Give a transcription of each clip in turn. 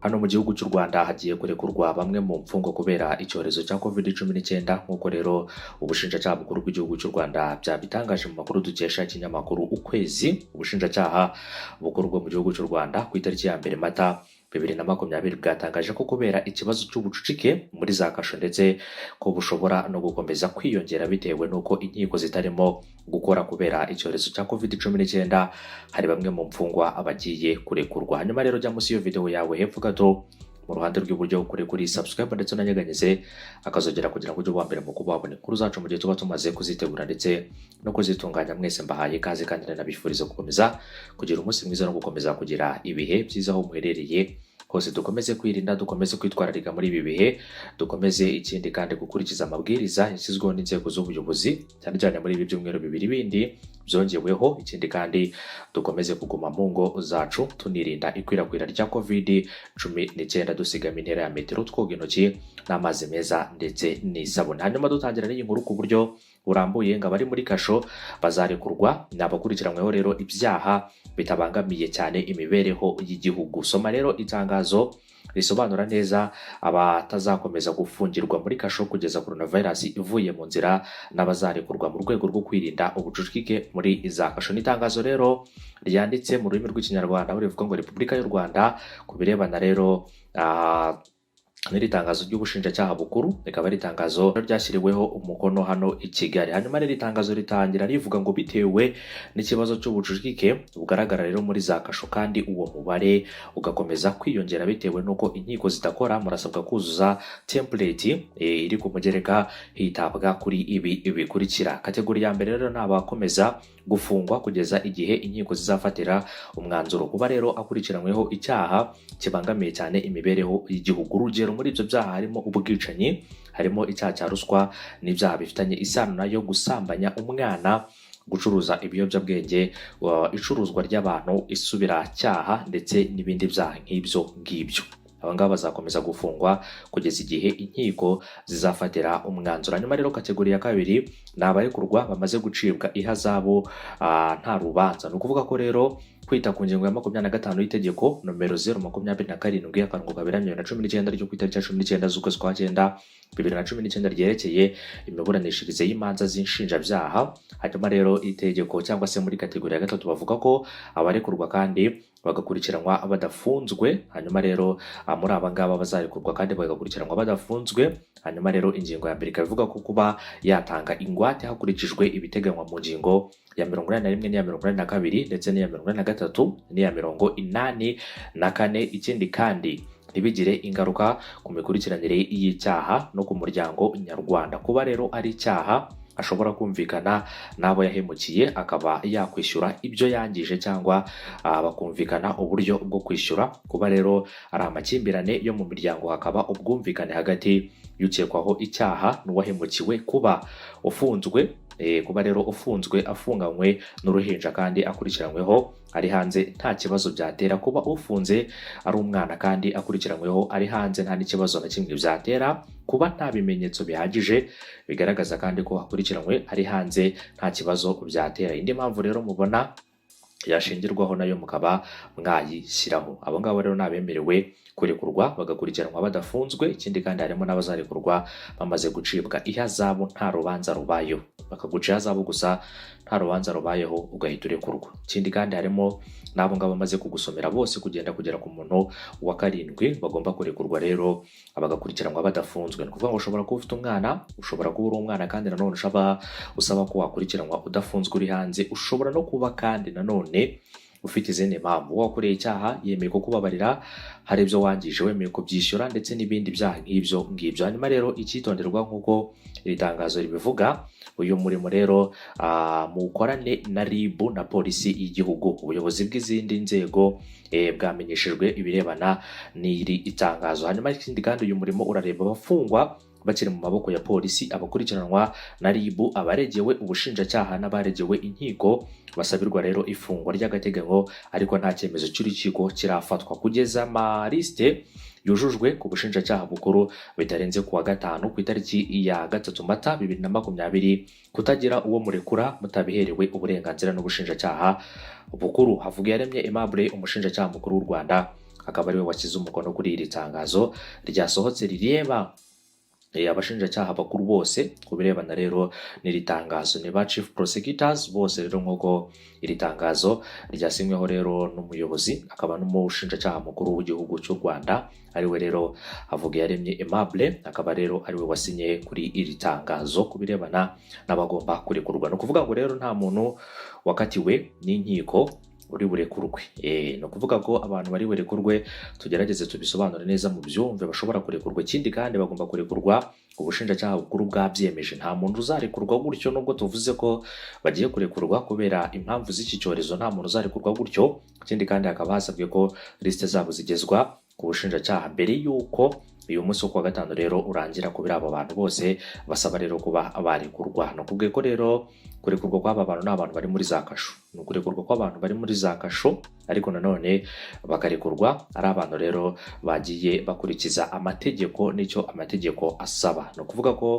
Hano mu gihugu cy'u Rwanda hagiye kurekurwa bamwe mu mfungwa kubera icyorezo cya COVID-19 nk'uko rero ubushinjacyaha bukuru bw'igihugu cy'u Rwanda byabitangaje mu makuru dukesha ikinyamakuru Ukwezi. Ubushinjacyaha bukuru bwo mu gihugu cy'u Rwanda ku itariki ya 2 Mata 2020 bwatangaje ko kubera ikibazo cy'ubucucike muri za kasho ndetse ko bushobora no gukomeza kwiyongera bitewe n'uko inkiko zitarimo gukora kubera icyorezo cya COVID-19, hari bamwe mu mfungwa abagiye kurekurwa. Hanyuma rero jya munsi iyo video yawe hepfo gato mu ruhande rw'iburyo kuri subscribe ndetse unanyeganyeze akazogera kugira ngo ujye uwa mbere mu kuba wabona inkuru zacu mu gihe tuba tumaze kuzitegura ndetse no kuzitunganya. Mwese mbahaye ikaze kandi nabifuriza gukomeza kugira umunsi mwiza no gukomeza kugira ibihe byiza aho muherereye hose. Dukomeze kwirinda, dukomeze kwitwararika muri ibi bihe, dukomeze ikindi kandi gukurikiza amabwiriza yashyizweho n'inzego z'ubuyobozi cyane cyane muri ibi byumweru bibiri bindi byongeweho. Ikindi kandi dukomeze kuguma mu ngo zacu tunirinda ikwirakwira rya COVID-19, dusigama intera ya metero, twoga intoki n'amazi meza ndetse n'isabune. Hanyuma dutangira n'iyi nkuru ku buryo urambuye ngo abari muri kasho bazarekurwa n'abakurikiranyweho rero ibyaha bitabangamiye cyane imibereho y'igihugu. Soma rero itangazo risobanura neza abatazakomeza gufungirwa muri kasho kugeza coronavirus ivuye mu nzira n'abazarekurwa mu rwego rwo kwirinda ubucucike muri za kasho. N'itangazo rero ryanditse mu rurimi rw'ikinyarwanda aho rivuga ngo Repubulika y'u Rwanda ku birebana rero n'iri tangazo ry'ubushinjacyaha bukuru, rikaba ari itangazo ryashyiriweho umukono hano i Kigali. Hanyuma rero itangazo ritangira rivuga ngo bitewe n'ikibazo cy'ubucucike bugaragara rero muri za kasho kandi uwo mubare ugakomeza kwiyongera bitewe n'uko inkiko zidakora, murasabwa kuzuza template iri ku mugereka hitabwa kuri ibi bikurikira. Kategori ya mbere rero n'abakomeza gufungwa kugeza igihe inkiko zizafatira umwanzuro. Kuba rero akurikiranyweho icyaha kibangamiye cyane imibereho y'igihugu. Urugero muri ibyo byaha harimo ubwicanyi, harimo icyaha cya ruswa n'ibyaha bifitanye isano nayo, gusambanya umwana, gucuruza ibiyobyabwenge, icuruzwa ry'abantu, isubiracyaha ndetse n'ibindi byaha nk'ibyo ngibyo. Aba ngaba bazakomeza gufungwa kugeza igihe inkiko zizafatira umwanzuro. Hanyuma rero kategori ya kabiri ni abarekurwa bamaze gucibwa ihazabu nta rubanza. Ni ukuvuga ko rero kwita ku ngingo ya 25 y'itegeko nomero 027 akarongo kaberamye 2019 ryo ku itariki ya 19 z'ukwezi kwa 9 2019 ryerekeye imiburanishirize y'imanza z'inshinjabyaha. Hanyuma rero itegeko cyangwa se muri kategori ya gatatu bavuga ko abarekurwa kandi bagakurikiranwa badafunzwe. Hanyuma rero muri aba ngaba bazarekurwa kandi bagakurikiranwa badafunzwe. Hanyuma rero ingingo ya mbere ikavuga ko kuba yatanga ingwate hakurikijwe ibiteganywa mu ngingo ya 81 n'iya 82 ndetse n'iya 83 n'iya 84. Ikindi kandi ntibigire ingaruka ku mikurikiranire y'icyaha no ku muryango nyarwanda. Kuba rero ari icyaha ashobora kumvikana n'abo yahemukiye akaba yakwishyura ibyo yangije cyangwa bakumvikana uburyo bwo kwishyura. Kuba rero ari amakimbirane yo mu miryango hakaba ubwumvikane hagati y'ukekwaho icyaha n'uwahemukiwe. Kuba ufunzwe kuba rero ufunzwe afunganywe n'uruhinja kandi akurikiranyweho ari hanze nta kibazo byatera. Kuba ufunze ari umwana kandi akurikiranyweho ari hanze nta n'ikibazo na kimwe byatera. Kuba nta bimenyetso bihagije bigaragaza kandi ko akurikiranywe ari hanze nta kibazo byatera. Indi mpamvu rero mubona yashingirwaho nayo mukaba mwayishyiraho. Abo ngabo rero nabemerewe kurekurwa bagakurikiranwa badafunzwe. Ikindi kandi harimo n'abazarekurwa bamaze gucibwa ihazabu nta rubanza rubayeho, bakaguca ihazabu gusa nta rubanza rubayeho ugahita urekurwa. Ikindi kandi harimo n'abo ngabo bamaze kugusomera bose kugenda kugera ku muntu wa 7 bagomba kurekurwa rero bagakurikiranwa badafunzwe. Ni ukuvuga ngo ushobora kuba ufite umwana, ushobora kuba uri umwana kandi nanone usaba ko wakurikiranwa udafunzwe uri hanze. Ushobora no kuba kandi nanone ufite izindi mpamvu, wakoreye icyaha yemeye ko kubabarira, hari ibyo wangije wemeye kubyishyura ndetse n'ibindi byaha nk'ibyo ngibyo. Hanyuma rero icyitonderwa nk'uko iri tangazo ribivuga, uyu murimo rero mukorane na RIB na polisi y'igihugu. Ubuyobozi bw'izindi nzego bwamenyeshejwe ibirebana n'iri itangazo. Hanyuma ikindi kandi uyu murimo urareba abafungwa bakiri mu maboko ya polisi, abakurikiranwa na RIB, abaregewe ubushinjacyaha n'abaregewe inkiko basabirwa rero ifungwa ry'agateganyo ariko nta cyemezo cy'urukiko kirafatwa kugeza amaliste yujujwe ku bushinjacyaha bukuru bitarenze kuwa 5 ku itariki ya 3 Mata 2020 kutagira uwo murekura mutabiherewe uburenganzira n'ubushinjacyaha bukuru. Havuga yaremye Aimable umushinjacyaha mukuru w'u Rwanda akaba ariwe washyize umukono kuri iri tangazo ryasohotse rireba abashinjacyaha bakuru bose ku birebana rero n'iri tangazo. Ni ba chief prosecutors bose rero, nk'uko iri tangazo ryasinyweho rero n'umuyobozi akaba n'umushinjacyaha mukuru w'igihugu cy'u Rwanda, ariwe rero Havugiyaremye Aimable, akaba rero ariwe wasinye kuri iri tangazo ku birebana n'abagomba kurekurwa. Ni ukuvuga ngo rero nta muntu wakatiwe n'inkiko uri burekurwe. Ni ukuvuga ko abantu bari burekurwe tugerageze tubisobanure neza mu byumve bashobora kurekurwa. Ikindi kandi bagomba kurekurwa ubushinjacyaha bukuru bwabyemeje. Nta muntu uzarekurwa gutyo, nubwo tuvuze ko bagiye kurekurwa kubera impamvu z'iki cyorezo, nta muntu uzarekurwa gutyo. Ikindi kandi hakaba hasabwe ko lisite zabo zigezwa ku bushinjacyaha mbere y'uko uyu munsi wo kuwa gatanu rero urangira kubera abo bantu bose basaba rero kuba barekurwa. Ni ukuvuga ko rero kurekurwa kw'aba bantu ni abantu bari muri za kasho, ni ukurekurwa kw'abantu bari muri za kasho, ariko nanone bakarekurwa ari abantu rero bagiye bakurikiza amategeko n'icyo amategeko asaba. Ni ukuvuga ko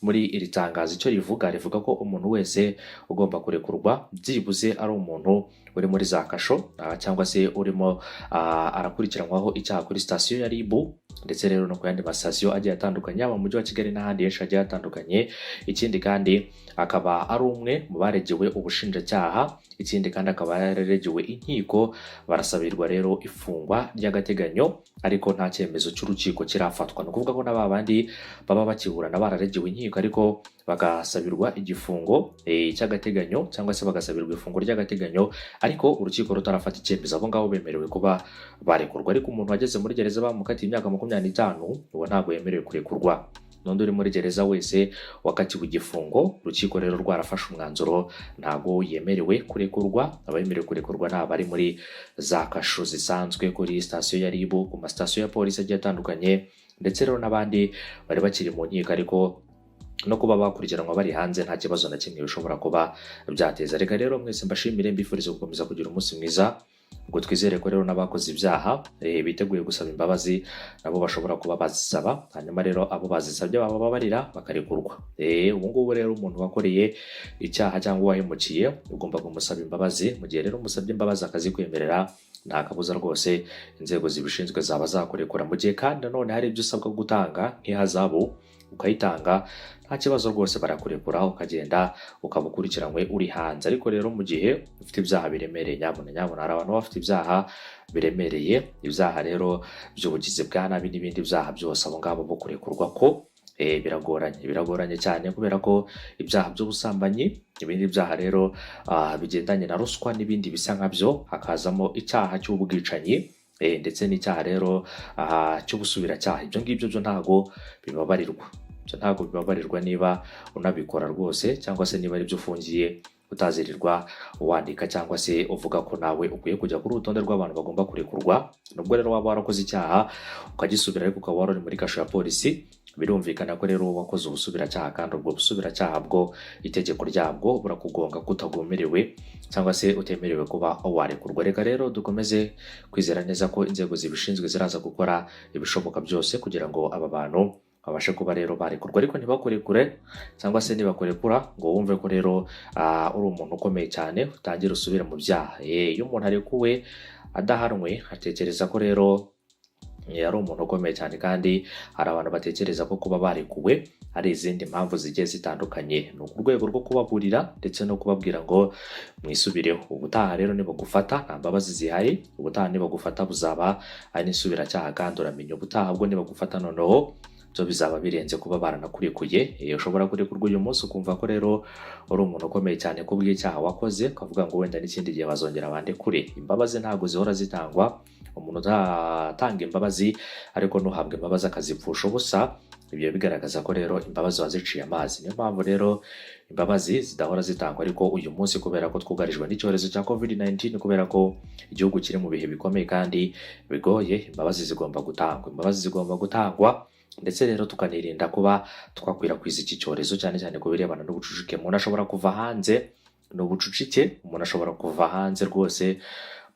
muri iri tangazo icyo rivuga ko umuntu wese ugomba kurekurwa byibuze ari umuntu uri muri za kasho cyangwa se urimo arakurikiranwaho icyaha kuri sitasiyo ya RIB ndetse rero no ku yandi masitasiyo agiye atandukanye yaba mu mujyi wa Kigali n'ahandi henshi agiye atandukanye. Ikindi kandi akaba ari umwe mu baregewe ubushinjacyaha, ikindi kandi akaba yararegewe inkiko, barasabirwa rero ifungwa ry'agateganyo ariko nta cyemezo cy'urukiko kirafatwa. Ni ukuvuga ko n'aba bandi baba bakiburana bararegewe inkiko ariko bagasabirwa igifungo cy'agateganyo cyangwa se bagasabirwa ifungo ry'agateganyo ariko urukiko rutarafata icyemezo, abo ngabo bemerewe kuba barekurwa. Ariko umuntu wageze muri gereza bamukatiye imyaka 25 uwo ntabwo yemerewe kurekurwa. N'undi uri muri gereza wese wakatiwe igifungo, urukiko rero rwarafashe umwanzuro ntabwo yemerewe kurekurwa. Abemerewe kurekurwa ni abari muri za kasho zisanzwe kuri sitasiyo ya RIB, ku masitasiyo ya polisi agiye atandukanye, ndetse rero n'abandi bari bakiri mu nkiko ariko no kuba bakurikiranwa bari hanze nta kibazo na kimwe bishobora kuba byateza. Reka rero mwese mbashimire, mbifuriza gukomeza kugira umunsi mwiza. Ubwo twizere ko rero n'abakoze ibyaha biteguye gusaba imbabazi nabo bashobora kuba bazisaba, hanyuma rero abo bazisabye baba babarira bakarekurwa. Ubu ngubu rero umuntu wakoreye icyaha cyangwa wahemukiye ugomba kumusaba imbabazi. Mu gihe rero umusabye imbabazi akazikwemerera, nta kabuza rwose inzego zibishinzwe zaba zakurekura. Mu gihe kandi nanone hari ibyo usabwa gutanga nk'ihazabu ukayitanga, nta kibazo rwose barakurekura ukagenda ukaba ukurikiranywe uri hanze. Ariko rero mu gihe ufite ibyaha biremereye, nyabuna hari abantu bafite ibyaha biremereye, ibyaha rero by'ubugizi bwa nabi n'ibindi byaha byose, abo ngabo bo kurekurwa ko biragoranye cyane, kubera ko ibyaha by'ubusambanyi, ibindi byaha rero bigendanye na ruswa n'ibindi bisa nkabyo, hakazamo icyaha cy'ubwicanyi ndetse n'icyaha rero cy'ubusubiracyaha. Ibyo ngibyo byo ntago bibabarirwa niba unabikora rwose, cyangwa se niba ari byo ufungiye utazirirwa wandika cyangwa se uvuga ko nawe ukwiye kujya kuri urutonde rw'abantu bagomba kurekurwa. Nubwo rero waba warakoze icyaha ukagisubira ariko ukaba wari muri kasho ya polisi, birumvikana ko rero wakoze ubusubiracyaha, kandi ubwo busubiracyaha bwo itegeko ryabwo burakugonga kutagomerewe cyangwa se utemerewe kuba warekurwa. Reka rero dukomeze kwizera neza ko inzego zibishinzwe ziraza gukora ibishoboka byose kugira ngo aba bantu babashe kuba rero barekurwa, ariko ntibakurekure cyangwa se nibakurekura ngo wumve ko rero uri umuntu ukomeye cyane utangire usubire mu byaha. Iyo umuntu arekuwe adahanwe atekereza ko rero ari umuntu ukomeye cyane, kandi hari abantu batekereza ko kuba barekuwe hari izindi mpamvu zigiye zitandukanye. Ni ku rwego rwo kubaburira ndetse no kubabwira ngo mwisubireho. Ubutaha rero nibagufata nta mbabazi zihari, ubutaha nibagufata buzaba ari n'isubiracyaha, kandi uramenya ubutaha bwo nibagufata noneho byo bizaba birenze kuba baranakurekuye. Ushobora kurekurwa uyu munsi ukumva ko rero uri umuntu ukomeye cyane ku bw'icyaha wakoze, ukavuga ngo wenda n'ikindi gihe bazongera bande kure. Imbabazi ntabwo zihora zitangwa, umuntu utatanga imbabazi ariko nuhabwa imbabazi akazipfusha ubusa, ibyo bigaragaza ko rero imbabazi waziciye amazi. Niyo mpamvu rero imbabazi zidahora zitangwa, ariko uyu munsi kubera ko twugarijwe n'icyorezo cya COVID-19, kubera ko igihugu kiri mu bihe bikomeye kandi bigoye, imbabazi zigomba gutangwa. Ndetse rero tukanirinda kuba twakwirakwiza iki cyorezo, cyane cyane ku birebana n'ubucucike. Umuntu ashobora kuva hanze, n'ubucucike, umuntu ashobora kuva hanze rwose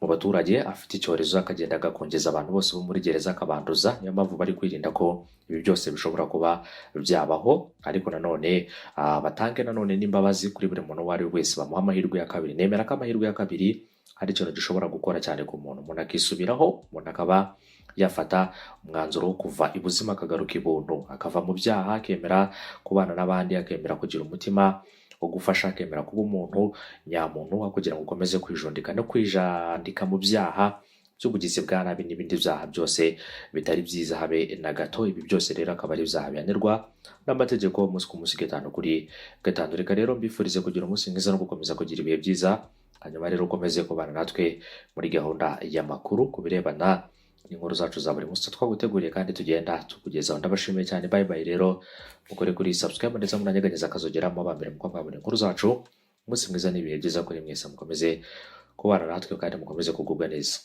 mu baturage afite icyorezo akagenda agakongeza abantu bose bo muri gereza akabanduza. Niyo mpamvu bari kwirinda ko ibi byose bishobora kuba byabaho, ariko nanone batange nanone n'imbabazi kuri buri muntu uwo ari we wese, bamuha amahirwe ya kabiri. Nemera ko amahirwe ya kabiri hari ikintu gishobora gukora cyane ku muntu akisubiraho, umuntu akaba yafata umwanzuro wo kuva ibuzima akagaruka ibuntu, akava mu byaha, akemera kubana n'abandi, akemera kugira umutima wo gufasha, akemera kuba umuntu nyamuntu, kugira ngo ukomeze kwijundika no kwijandika mu byaha by'ubugizi bwa nabi n'ibindi byaha byose bitari byiza habe na gato. Ibi byose rero akaba ari ibyaha bihanirwa n'amategeko umunsi ku munsi, gatanu kuri gatanu. Reka rero mbifurize kugira umunsi mwiza no gukomeza kugira ibihe byiza, hanyuma rero ukomeze kubana natwe muri gahunda y'amakuru ku birebana n'inkuru zacu za buri munsi twaguteguriye kandi tugenda tukugezaho. Ndabashimiye cyane, bye bye. Rero mukore kuri subscribe ndetse munanyeganyeza akazogeramo abambere mu kwabona inkuru zacu. Umunsi mwiza n'ibihe byiza kuri mwese, mukomeze kubana natwe kandi mukomeze kugubwa neza.